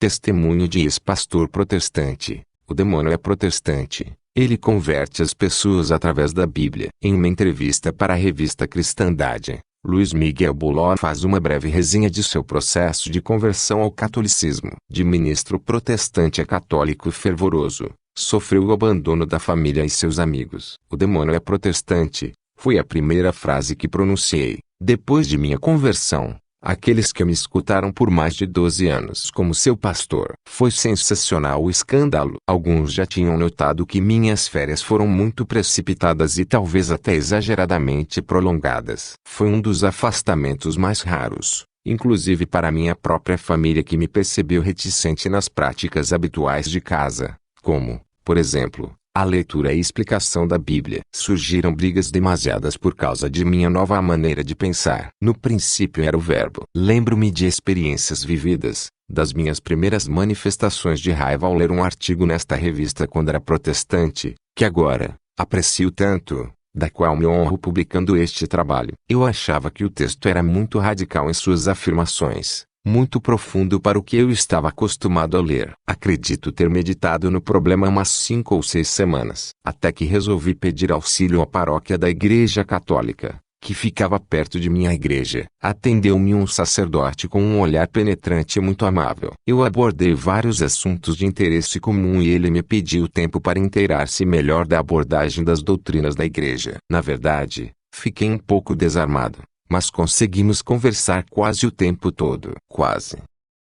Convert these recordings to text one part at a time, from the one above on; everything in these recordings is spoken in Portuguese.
Testemunho de ex-pastor protestante. O demônio é protestante. Ele converte as pessoas através da Bíblia. Em uma entrevista para a revista Cristandade, Luiz Miguel Bullock faz uma breve resenha de seu processo de conversão ao catolicismo. De ministro protestante a católico fervoroso, sofreu o abandono da família e seus amigos. O demônio é protestante, foi a primeira frase que pronunciei, depois de minha conversão. Aqueles que me escutaram por mais de 12 anos como seu pastor. Foi sensacional o escândalo. Alguns já tinham notado que minhas férias foram muito precipitadas e talvez até exageradamente prolongadas. Foi um dos afastamentos mais raros, inclusive para minha própria família, que me percebeu reticente nas práticas habituais de casa, como, por exemplo, a leitura e explicação da Bíblia. Surgiram brigas demasiadas por causa de minha nova maneira de pensar. No princípio era o verbo. Lembro-me de experiências vividas, das minhas primeiras manifestações de raiva ao ler um artigo nesta revista quando era protestante, que agora aprecio tanto, da qual me honro publicando este trabalho. Eu achava que o texto era muito radical em suas afirmações, muito profundo para o que eu estava acostumado a ler. Acredito ter meditado no problema umas 5 ou 6 semanas, até que resolvi pedir auxílio à paróquia da Igreja Católica, que ficava perto de minha igreja. Atendeu-me um sacerdote com um olhar penetrante e muito amável. Eu abordei vários assuntos de interesse comum e ele me pediu tempo para inteirar-se melhor da abordagem das doutrinas da igreja. Na verdade, fiquei um pouco desarmado, mas conseguimos conversar quase o tempo todo. Quase.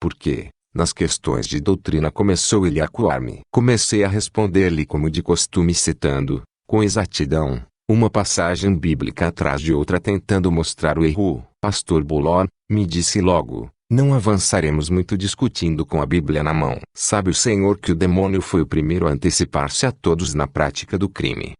Porque, nas questões de doutrina, começou ele a acuar-me. Comecei a responder-lhe como de costume, citando, com exatidão, uma passagem bíblica atrás de outra, tentando mostrar o erro. Pastor Bullock, me disse logo, não avançaremos muito discutindo com a Bíblia na mão. Sabe o Senhor que o demônio foi o primeiro a antecipar-se a todos na prática do crime.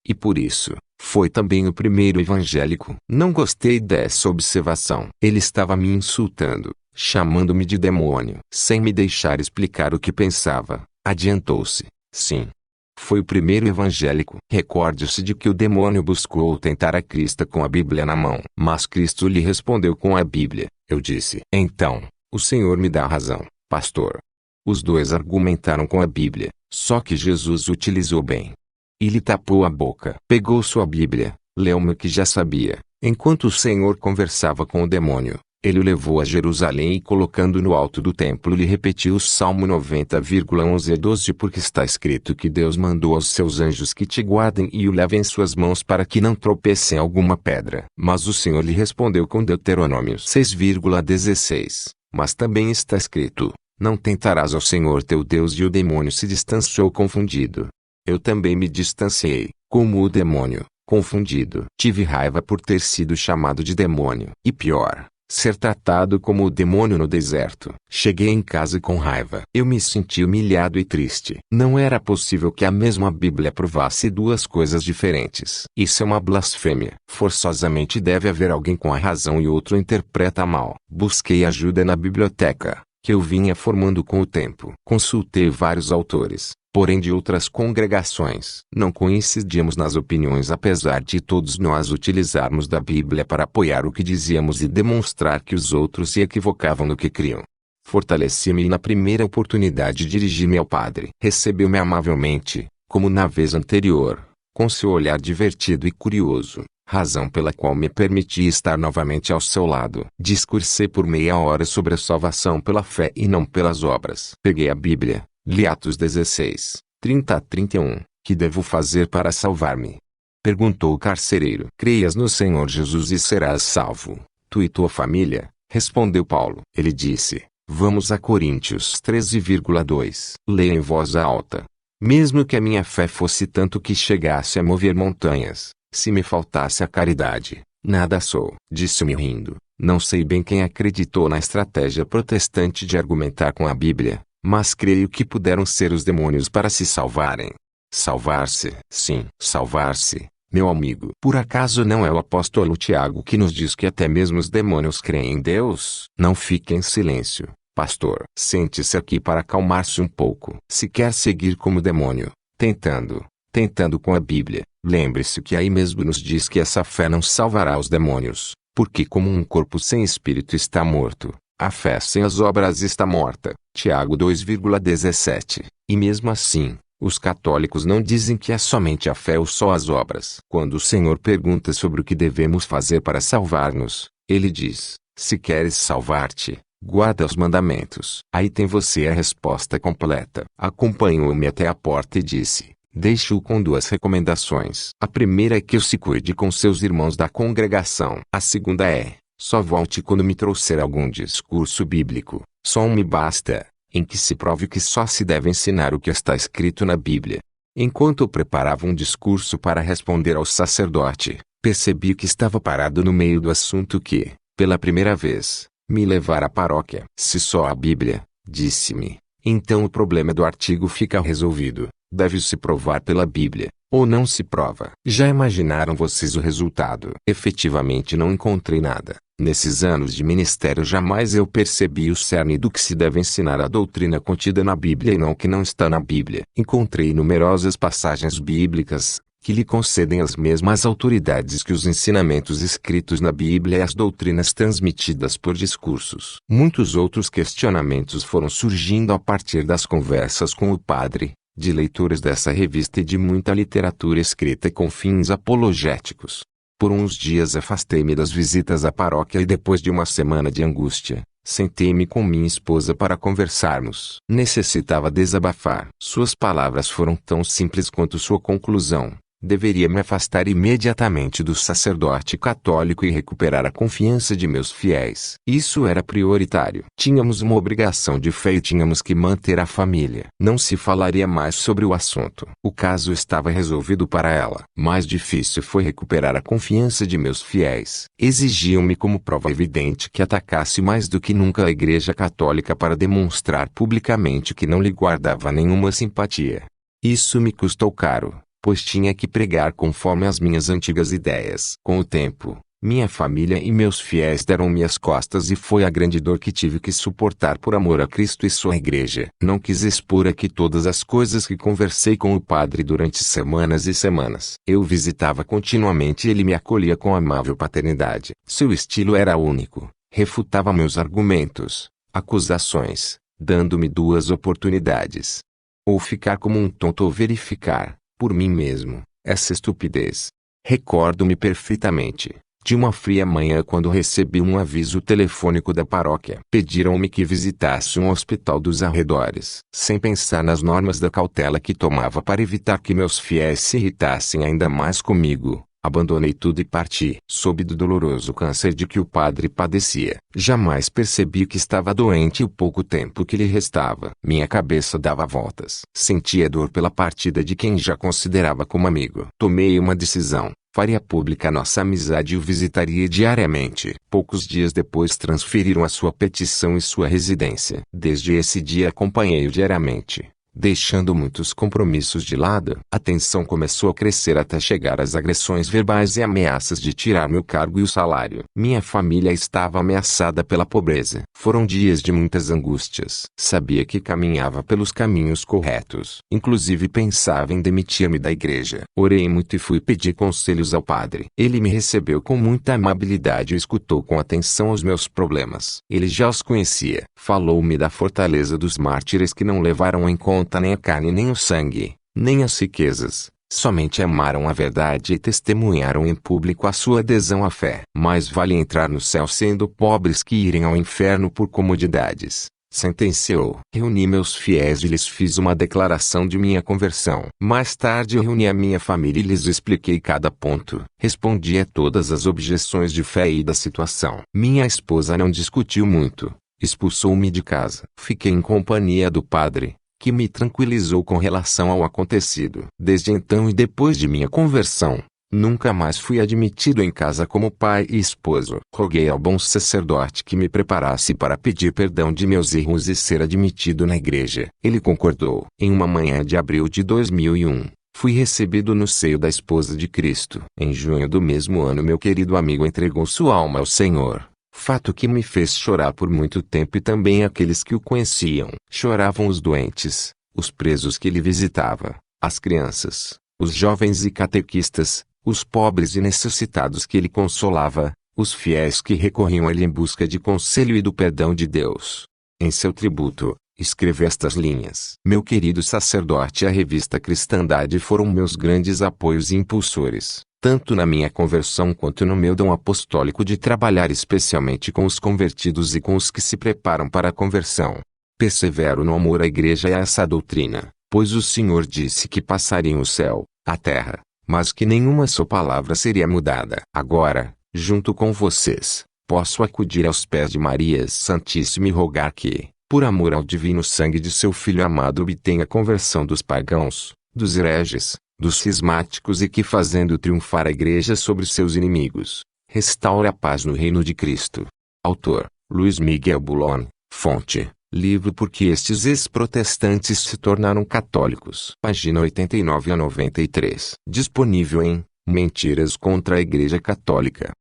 E por isso, foi também o primeiro evangélico. Não gostei dessa observação. Ele estava me insultando, chamando-me de demônio. Sem me deixar explicar o que pensava, adiantou-se. Sim. Foi o primeiro evangélico. Recorde-se de que o demônio buscou tentar a Cristo com a Bíblia na mão. Mas Cristo lhe respondeu com a Bíblia. Eu disse: então, o Senhor me dá razão, pastor. Os dois argumentaram com a Bíblia, só que Jesus utilizou bem. E lhe tapou a boca. Pegou sua Bíblia, leu-me o que já sabia. Enquanto o Senhor conversava com o demônio, ele o levou a Jerusalém e, colocando no alto do templo, lhe repetiu o Salmo 90,11 a 12, porque está escrito que Deus mandou aos seus anjos que te guardem e o levem em suas mãos para que não tropece em alguma pedra. Mas o Senhor lhe respondeu com Deuteronômio 6,16. Mas também está escrito: não tentarás ao Senhor teu Deus. E o demônio se distanciou confundido. Eu também me distanciei, como o demônio, confundido. Tive raiva por ter sido chamado de demônio. E pior, ser tratado como o demônio no deserto. Cheguei em casa com raiva. Eu me senti humilhado e triste. Não era possível que a mesma Bíblia provasse duas coisas diferentes. Isso é uma blasfêmia. Forçosamente deve haver alguém com a razão e outro interpreta mal. Busquei ajuda na biblioteca, que eu vinha formando com o tempo. Consultei vários autores, porém de outras congregações. Não coincidíamos nas opiniões, apesar de todos nós utilizarmos da Bíblia para apoiar o que dizíamos e demonstrar que os outros se equivocavam no que criam. Fortaleci-me e na primeira oportunidade dirigi-me ao padre. Recebeu-me amavelmente, como na vez anterior, com seu olhar divertido e curioso, razão pela qual me permiti estar novamente ao seu lado. Discursei por meia hora sobre a salvação pela fé e não pelas obras. Peguei a Bíblia, li Atos 16, 30 a 31. Que devo fazer para salvar-me? Perguntou o carcereiro. Creias no Senhor Jesus e serás salvo, tu e tua família, respondeu Paulo. Ele disse: vamos a Coríntios 13,2. Leia em voz alta. Mesmo que a minha fé fosse tanto que chegasse a mover montanhas, se me faltasse a caridade, nada sou. Disse-me rindo. Não sei bem quem acreditou na estratégia protestante de argumentar com a Bíblia, mas creio que puderam ser os demônios para se salvarem. Salvar-se? Sim, salvar-se, meu amigo. Por acaso não é o apóstolo Tiago que nos diz que até mesmo os demônios creem em Deus? Não fique em silêncio, pastor. Sente-se aqui para acalmar-se um pouco. Se quer seguir como demônio, tentando com a Bíblia, lembre-se que aí mesmo nos diz que essa fé não salvará os demônios, porque como um corpo sem espírito está morto, A fé sem as obras está morta. Tiago 2,17. E mesmo assim, os católicos não dizem que é somente a fé ou só as obras. Quando o Senhor pergunta sobre o que devemos fazer para salvar-nos, ele diz: se queres salvar-te, guarda os mandamentos. Aí tem você a resposta completa. Acompanhou-me até a porta e disse: deixe-o com duas recomendações. A primeira é que se cuide com seus irmãos da congregação. A segunda é: só volte quando me trouxer algum discurso bíblico, só um me basta, em que se prove que só se deve ensinar o que está escrito na Bíblia. Enquanto eu preparava um discurso para responder ao sacerdote, percebi que estava parado no meio do assunto que, pela primeira vez, me levara à paróquia. Se só a Bíblia, disse-me, então o problema do artigo fica resolvido. Deve-se provar pela Bíblia, ou não se prova. Já imaginaram vocês o resultado? Efetivamente não encontrei nada. Nesses anos de ministério jamais eu percebi o cerne do que se deve ensinar a doutrina contida na Bíblia e não o que não está na Bíblia. Encontrei numerosas passagens bíblicas, que lhe concedem as mesmas autoridades que os ensinamentos escritos na Bíblia e as doutrinas transmitidas por discursos. Muitos outros questionamentos foram surgindo a partir das conversas com o padre, de leituras dessa revista e de muita literatura escrita com fins apologéticos. Por uns dias afastei-me das visitas à paróquia e depois de uma semana de angústia, sentei-me com minha esposa para conversarmos. Necessitava desabafar. Suas palavras foram tão simples quanto sua conclusão. Deveria me afastar imediatamente do sacerdote católico e recuperar a confiança de meus fiéis. Isso era prioritário. Tínhamos uma obrigação de fé e tínhamos que manter a família. Não se falaria mais sobre o assunto. O caso estava resolvido para ela. Mais difícil foi recuperar a confiança de meus fiéis. Exigiam-me como prova evidente que atacasse mais do que nunca a Igreja Católica para demonstrar publicamente que não lhe guardava nenhuma simpatia. Isso me custou caro, pois tinha que pregar conforme as minhas antigas ideias. Com o tempo, minha família e meus fiéis deram-me as costas e foi a grande dor que tive que suportar por amor a Cristo e sua igreja. Não quis expor aqui todas as coisas que conversei com o padre durante semanas e semanas. Eu visitava continuamente e ele me acolhia com amável paternidade. Seu estilo era único, refutava meus argumentos, acusações, dando-me duas oportunidades: ou ficar como um tonto ou verificar, por mim mesmo, essa estupidez. Recordo-me perfeitamente, de uma fria manhã quando recebi um aviso telefônico da paróquia. Pediram-me que visitasse um hospital dos arredores. Sem pensar nas normas da cautela que tomava para evitar que meus fiéis se irritassem ainda mais comigo, abandonei tudo e parti. Soube do doloroso câncer de que o padre padecia. Jamais percebi que estava doente e o pouco tempo que lhe restava. Minha cabeça dava voltas. Sentia dor pela partida de quem já considerava como amigo. Tomei uma decisão. Faria pública nossa amizade e o visitaria diariamente. Poucos dias depois transferiram a sua petição e sua residência. Desde esse dia acompanhei-o diariamente, deixando muitos compromissos de lado. A tensão começou a crescer até chegar às agressões verbais e ameaças de tirar-me o cargo e o salário. Minha família estava ameaçada pela pobreza. Foram dias de muitas angústias. Sabia que caminhava pelos caminhos corretos. Inclusive pensava em demitir-me da igreja. Orei muito e fui pedir conselhos ao padre. Ele me recebeu com muita amabilidade e escutou com atenção os meus problemas. Ele já os conhecia. Falou-me da fortaleza dos mártires que não levaram em conta nem a carne nem o sangue, nem as riquezas, somente amaram a verdade e testemunharam em público a sua adesão à fé. Mais vale entrar no céu sendo pobres que irem ao inferno por comodidades, sentenciou. Reuni meus fiéis e lhes fiz uma declaração de minha conversão. Mais tarde reuni a minha família e lhes expliquei cada ponto. Respondi a todas as objeções de fé e da situação. Minha esposa não discutiu muito, expulsou-me de casa. Fiquei em companhia do padre, que me tranquilizou com relação ao acontecido. Desde então e depois de minha conversão, nunca mais fui admitido em casa como pai e esposo. Roguei ao bom sacerdote que me preparasse para pedir perdão de meus erros e ser admitido na igreja. Ele concordou. Em uma manhã de abril de 2001, fui recebido no seio da esposa de Cristo. Em junho do mesmo ano meu querido amigo entregou sua alma ao Senhor. Fato que me fez chorar por muito tempo e também aqueles que o conheciam. Choravam os doentes, os presos que ele visitava, as crianças, os jovens e catequistas, os pobres e necessitados que ele consolava, os fiéis que recorriam a ele em busca de conselho e do perdão de Deus. Em seu tributo, escreve estas linhas: Meu querido sacerdote e a revista Cristandade foram meus grandes apoios e impulsores, tanto na minha conversão quanto no meu dom apostólico de trabalhar especialmente com os convertidos e com os que se preparam para a conversão. Persevero no amor à igreja e a essa doutrina, pois o Senhor disse que passariam o céu, a terra, mas que nenhuma só palavra seria mudada. Agora, junto com vocês, posso acudir aos pés de Maria Santíssima e rogar que, por amor ao divino sangue de seu Filho amado, obtenha a conversão dos pagãos, dos hereges, dos cismáticos e que, fazendo triunfar a igreja sobre seus inimigos, restaure a paz no reino de Cristo. Autor: Luiz Miguel Bulon. Fonte: livro Porque estes ex-protestantes se tornaram católicos. Página 89 a 93. Disponível em Mentiras contra a Igreja Católica.